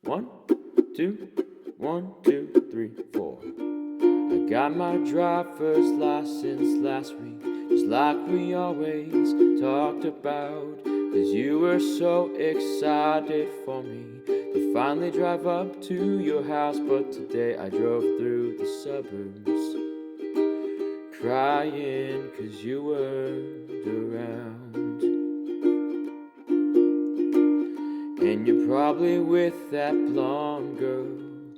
1, 2, 1, 2, 3, 4. I got my driver's license last week, just like we always talked about. 'Cause you were so excited for me to finally drive up to your house. But today I drove through the suburbs, crying 'cause you weren't around. And you're probably with that blonde girl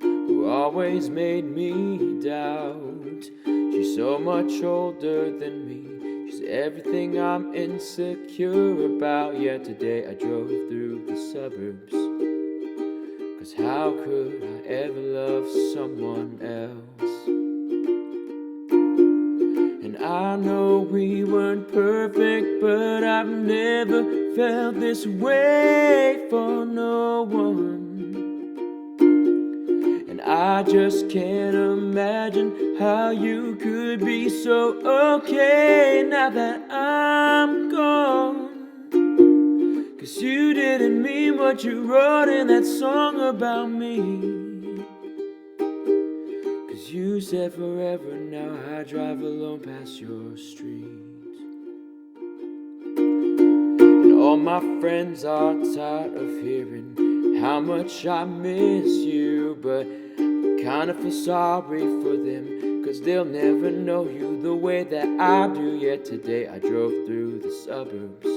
who always made me doubt. She's so much older than me, she's everything I'm insecure about. Yeah, today I drove through the suburbs, 'cause how could I ever love someone else? And I know we weren't perfect, but I've never felt this way for no one. And I just can't imagine how you could be so okay now that I'm gone. 'Cause you didn't mean what you wrote in that song about me. 'Cause you said forever, now I drive alone past your street. And all my friends are tired of hearing how much I miss you, but I kinda feel sorry for them, 'cause they'll never know you the way that I do. Yet today I drove through the suburbs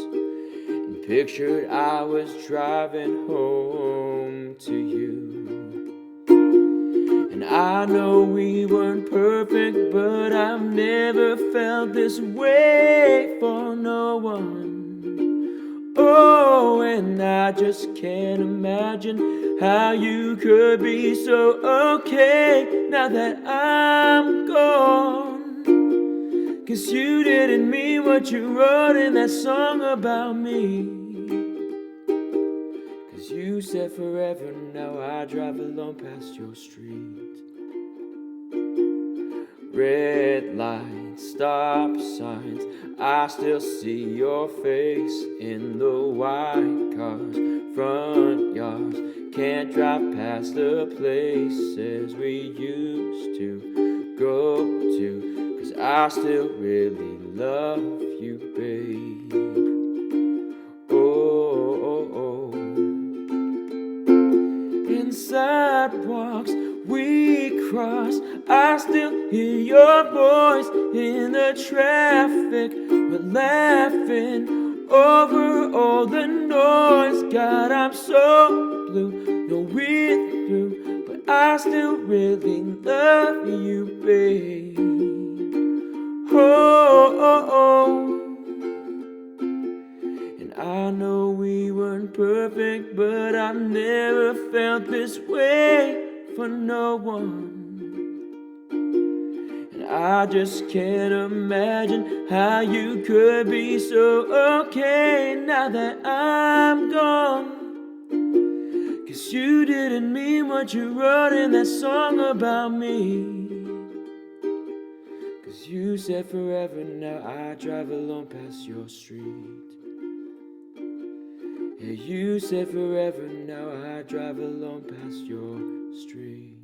and pictured I was driving home to you. And I know we weren't perfect, but I've never felt this way for no one. Oh, and I just can't imagine how you could be so okay now that I'm gone. 'Cause you didn't mean what you wrote in that song about me. 'Cause you said forever, now I drive alone past your street. Red lights, stop signs, I still see your face in the white cars, front yards. Can't drive past the places we used to go to, 'cause I still really love you, babe. Oh. In sidewalks we cross, I still hear your voice in the traffic. We're laughing over all the noise. God, I'm so blue, no we're through, but I still really love you, babe. Oh. And I know we weren't perfect, but I've never felt this way for no one. And I just can't imagine how you could be so okay now that I'm gone. 'Cause you didn't mean what you wrote in that song about me. 'Cause you said forever, now I drive alone past your street. Yeah, you said forever, now I drive alone past your street.